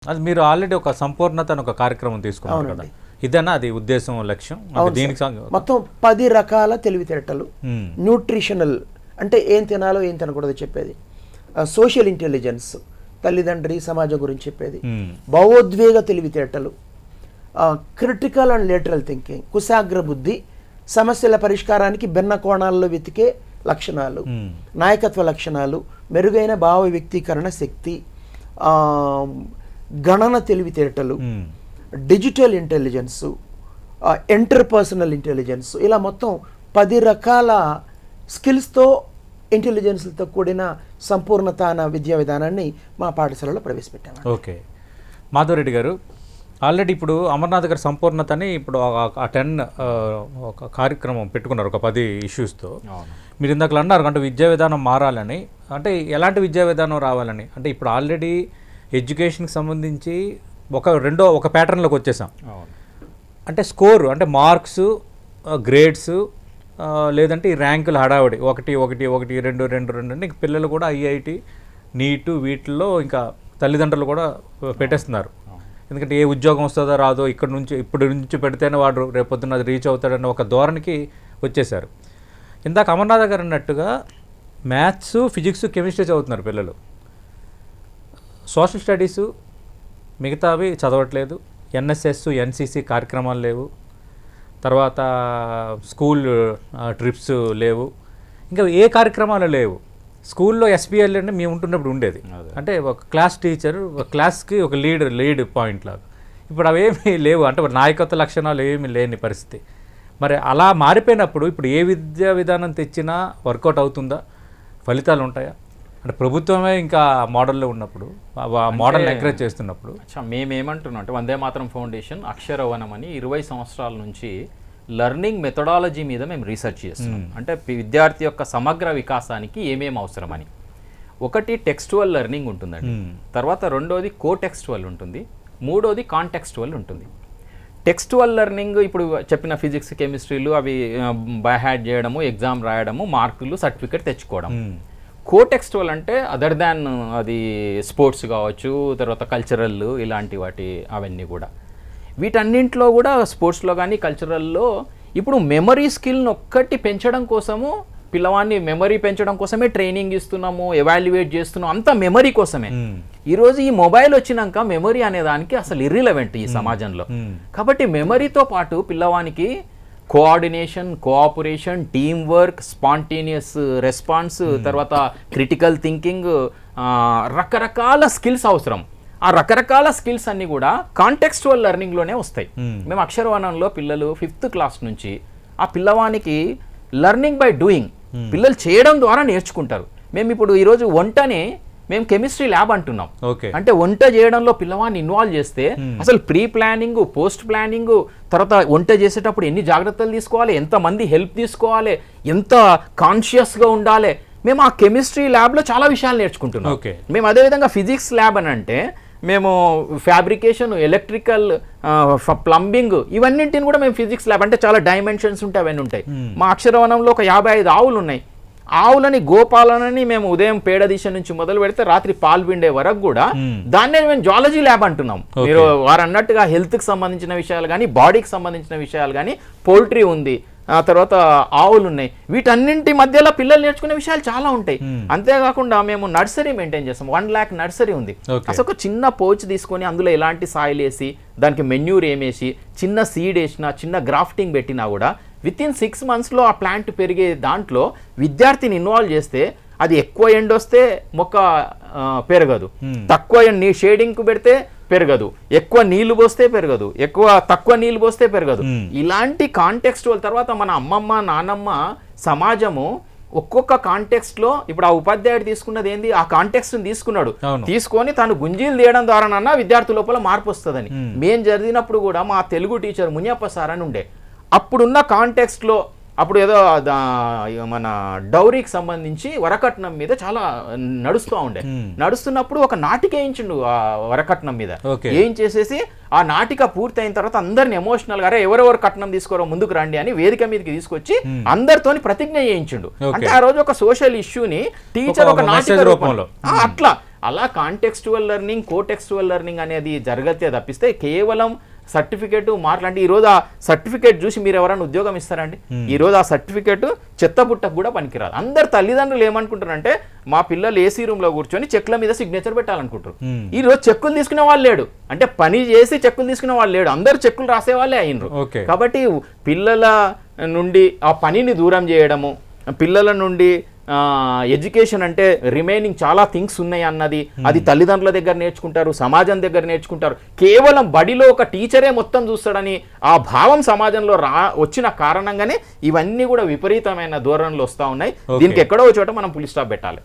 అది మీరు ఆల్రెడీ ఒక సంపూర్ణత అని ఒక కార్యక్రమం తీసుకున్నారు కదా, ఇదేనా అది ఉద్దేశం లక్ష్యం? దీనికి మొత్తం 10 రకాల తెలివితేటలు, న్యూట్రిషనల్ అంటే ఏం తినాలో ఏం తినకూడదు చెప్పేది, సోషల్ ఇంటెలిజెన్స్ తల్లిదండ్రి సమాజం గురించి చెప్పేది, భావోద్వేగ తెలివితేటలు, critical and lateral thinking, Kushagra బుద్ధి, సమస్యల పరిష్కారానికి భిన్న కోణాల్లో వెతికే లక్షణాలు, నాయకత్వ లక్షణాలు, మెరుగైన భావ వ్యక్తీకరణ శక్తి, గణన తెలివితేటలు, డిజిటల్ ఇంటెలిజెన్సు, ఇంటర్పర్సనల్ ఇంటెలిజెన్స్, ఇలా మొత్తం 10 రకాల స్కిల్స్తో ఇంటెలిజెన్స్తో కూడిన సంపూర్ణత అన్న విద్యా విధానాన్ని మా పాఠశాలలో ప్రవేశపెట్టాము. ఓకే, మాధవరెడ్డి గారు ఆల్రెడీ ఇప్పుడు అమర్నాథ్ గారి సంపూర్ణతని ఇప్పుడు ఆ 10 ఒక కార్యక్రమం పెట్టుకున్నారు, ఒక 10 ఇష్యూస్తో. మీరు ఇందాక అన్నారు అంటే విద్యా విధానం మారాలని, అంటే ఎలాంటి విద్యా విధానం రావాలని, అంటే ఇప్పుడు ఆల్రెడీ ఎడ్యుకేషన్కి సంబంధించి ఒక ప్యాటర్న్లోకి వచ్చేసాం. అంటే స్కోర్ అంటే మార్క్స్, గ్రేడ్స్, లేదంటే ఈ ర్యాంకులు హడావడి 1 1 1 2 2 2 అంటే పిల్లలు కూడా ఐఐటి నీటు వీటిల్లో ఇంకా తల్లిదండ్రులు కూడా పెట్టేస్తున్నారు. ఎందుకంటే ఏ ఉద్యోగం వస్తుందో రాదో ఇప్పుడు నుంచి పెడితేనే వాడు రేపొద్దున అది రీచ్ అవుతాడన్న ఒక ధోరణికి వచ్చేసారు. ఇందాక అమర్నాథ్ గారు అన్నట్టుగా మ్యాథ్స్, ఫిజిక్స్, కెమిస్ట్రీ చదువుతున్నారు పిల్లలు, సోషల్ స్టడీసు మిగతావి చదవట్లేదు, ఎన్ఎస్ఎస్ ఎన్సిసి కార్యక్రమాలు లేవు, తర్వాత స్కూల్ ట్రిప్స్ లేవు, ఇంకా ఏ కార్యక్రమాలు లేవు. స్కూల్లో ఎస్బీఎల్ అంటే మేము ఉంటున్నప్పుడు ఉండేది, అంటే ఒక క్లాస్ టీచర్ ఒక క్లాస్కి ఒక లీడ్ పాయింట్ లాగా. ఇప్పుడు అవేమీ లేవు, అంటే నాయకత్వ లక్షణాలు ఏమీ లేని పరిస్థితి. మరి అలా మారిపోయినప్పుడు ఇప్పుడు ఏ విద్యా విధానం తెచ్చినా వర్కౌట్ అవుతుందా, ఫలితాలు ఉంటాయా? అంటే ప్రభుత్వమే ఇంకా మోడల్లో ఉన్నప్పుడు, మోడల్ ఎంకరేజ్ చేస్తున్నప్పుడు మేమేమంటున్నాం అంటే వందే మాతరం ఫౌండేషన్ అక్షరవనం అని 20 సంవత్సరాల నుంచి లెర్నింగ్ మెథడాలజీ మీద మేము రీసెర్చ్ చేస్తున్నాం. అంటే విద్యార్థి యొక్క సమగ్ర వికాసానికి ఏమేమి అవసరమని. ఒకటి టెక్స్టువల్ లెర్నింగ్ ఉంటుందండి, తర్వాత రెండోది కో టెక్స్టువల్ ఉంటుంది, మూడోది కాంటెక్స్టువల్ ఉంటుంది. టెక్స్టువల్ లెర్నింగ్ ఇప్పుడు చెప్పిన ఫిజిక్స్ కెమిస్ట్రీలు అవి బై హ్యాడ్ చేయడము, ఎగ్జామ్ రాయడము, మార్కులు, సర్టిఫికేట్ తెచ్చుకోవడం. కోటెక్స్టువల్ అంటే అదర్ దాన్ అది స్పోర్ట్స్ కావచ్చు, తర్వాత కల్చరల్ ఇలాంటి వాటి అవన్నీ కూడా. వీటన్నింటిలో కూడా స్పోర్ట్స్లో కానీ కల్చరల్లో ఇప్పుడు మెమరీ స్కిల్ని ఒక్కటి పెంచడం కోసము, పిల్లవాడిని మెమరీ పెంచడం కోసమే ట్రైనింగ్ ఇస్తున్నాము, ఎవాల్యుయేట్ చేస్తున్నాము, అంతా మెమరీ కోసమే. ఈరోజు ఈ మొబైల్ వచ్చినాక మెమరీ అనే దానికి అసలు ఇర్రిలవెంట్ ఈ సమాజంలో. కాబట్టి మెమరీతో పాటు పిల్లవానికి coordination, cooperation, team work, spontaneous response, తర్వాత క్రిటికల్ థింకింగ్, రకరకాల స్కిల్స్ అవసరం. ఆ రకరకాల స్కిల్స్ అన్నీ కూడా కాంటెక్స్టువల్ లెర్నింగ్లోనే వస్తాయి. మేము అక్షరవనంలో పిల్లలు 5th క్లాస్ నుంచి ఆ పిల్లవానికి లెర్నింగ్ బై డూయింగ్, పిల్లలు చేయడం ద్వారా నేర్చుకుంటారు. మేము ఇప్పుడు ఈరోజు వంటనే మేము కెమిస్ట్రీ ల్యాబ్ అంటున్నాం. అంటే వంట చేయడంలో పిల్లవాడిని ఇన్వాల్వ్ చేస్తే అసలు ప్రీ ప్లానింగ్, పోస్ట్ ప్లానింగ్, తర్వాత వంట చేసేటప్పుడు ఎన్ని జాగ్రత్తలు తీసుకోవాలి, ఎంతమంది హెల్ప్ తీసుకోవాలి, ఎంత కాన్షియస్గా ఉండాలి, మేము ఆ కెమిస్ట్రీ ల్యాబ్లో చాలా విషయాలు నేర్చుకుంటున్నాం. మేము అదేవిధంగా ఫిజిక్స్ ల్యాబ్ అని అంటే మేము ఫ్యాబ్రికేషన్, ఎలక్ట్రికల్, ప్లంబింగ్ ఇవన్నింటిని కూడా మేము ఫిజిక్స్ ల్యాబ్ అంటే చాలా డైమెన్షన్స్ ఉంటాయి, అవన్నీ ఉంటాయి. మా అక్షరవనంలో ఒక 55 ఆవులు ఉన్నాయి. ఆవులని గోపాలనని మేము ఉదయం పేడ దిశ నుంచి మొదలు పెడితే రాత్రి పాలు పిండే వరకు కూడా దాన్నే మేము జువాలజీ ల్యాబ్ అంటున్నాం. మీరు వారు అన్నట్టుగా హెల్త్కి సంబంధించిన విషయాలు కానీ, బాడీకి సంబంధించిన విషయాలు కానీ, పోల్ట్రీ ఉంది, ఆ తర్వాత ఆవులు ఉన్నాయి, వీటన్నింటి మధ్యలో పిల్లలు నేర్చుకునే విషయాలు చాలా ఉంటాయి. అంతేకాకుండా మేము నర్సరీ మెయింటైన్ చేస్తాం. 1 lakh నర్సరీ ఉంది. అసలు ఒక చిన్న పౌచ్ తీసుకొని అందులో ఎలాంటి సాయిల్ వేసి, దానికి మెన్యూర్ ఏమేసి, చిన్న సీడ్ వేసినా, చిన్న గ్రాఫ్టింగ్ పెట్టినా కూడా వితిన్ 6 monthsలో ఆ ప్లాంట్ పెరిగే దాంట్లో విద్యార్థిని ఇన్వాల్వ్ చేస్తే అది ఎక్కువ ఎండ్ వస్తే మొక్క పెరగదు, తక్కువ షేడింగ్కు పెడితే పెరగదు, ఎక్కువ నీళ్లు పోస్తే పెరగదు, తక్కువ నీళ్లు పోస్తే పెరగదు. ఇలాంటి కాంటెక్స్టువల్ తర్వాత మన అమ్మమ్మ, నానమ్మ, సమాజము ఒక్కొక్క కాంటెక్స్ట్లో ఇప్పుడు ఆ ఉపాధ్యాయుడు తీసుకున్నది ఏంది, ఆ కాంటెక్స్ట్ని తీసుకొని తను గుంజీలు తీయడం ద్వారానన్నా విద్యార్థి లోపల మార్పు వస్తుందని. మేము జరిగినప్పుడు కూడా మా తెలుగు టీచర్ మునియప్ప సార్ అని ఉండే, అప్పుడున్న కాంటెక్స్ట్లో అప్పుడు ఏదో మన డౌరీకి సంబంధించి వరకట్నం మీద చాలా నడుస్తున్నప్పుడు ఒక నాటిక వేయించిండు ఆ వరకట్నం మీద. ఏం చేసేసి ఆ నాటిక పూర్తయిన తర్వాత అందరిని ఎమోషనల్ గా ఎవరెవరు కట్నం తీసుకోరో ముందుకు రండి అని వేదిక మీదకి తీసుకొచ్చి అందరితోని ప్రతిజ్ఞ చేయించిండు. అంటే ఆ రోజు ఒక సోషల్ ఇష్యూని టీచర్ ఒక నాటిక రూపంలో అట్లా అలా కాంటెక్స్చువల్ లెర్నింగ్ కోటెక్స్చువల్ లెర్నింగ్ అనేది జరగతే తప్పిస్తే కేవలం సర్టిఫికేట్ మార్కులు అంటే ఈరోజు ఆ సర్టిఫికేట్ చూసి మీరు ఎవరైనా ఉద్యోగం ఇస్తారండి? ఈరోజు ఆ సర్టిఫికేట్ చెత్త పుట్టకు కూడా పనికిరాదు. అందరు తల్లిదండ్రులు ఏమనుకుంటారంటే మా పిల్లలు ఏసీ రూమ్ లో కూర్చొని చెక్ల మీద సిగ్నేచర్ పెట్టాలనుకుంటారు. ఈ రోజు చెక్కులు తీసుకునే వాళ్ళు లేడు, అంటే పని చేసి చెక్కులు తీసుకునే వాళ్ళు లేడు, అందరు చెక్కులు రాసే వాళ్ళే అయినరు. కాబట్టి పిల్లల నుండి ఆ పనిని దూరం చేయడము, పిల్లల నుండి ఎడ్యుకేషన్ అంటే రిమైనింగ్ చాలా థింగ్స్ ఉన్నాయి అన్నది, అది తల్లిదండ్రుల దగ్గర నేర్చుకుంటారు, సమాజం దగ్గర నేర్చుకుంటారు. కేవలం బడిలో ఒక టీచరే మొత్తం చూస్తాడని ఆ భావం సమాజంలో వచ్చిన కారణంగానే ఇవన్నీ కూడా విపరీతమైన ధోరణులు వస్తూ ఉన్నాయి. దీనికి ఎక్కడో చోట మనం ఫుల్ స్టాప్ పెట్టాలి.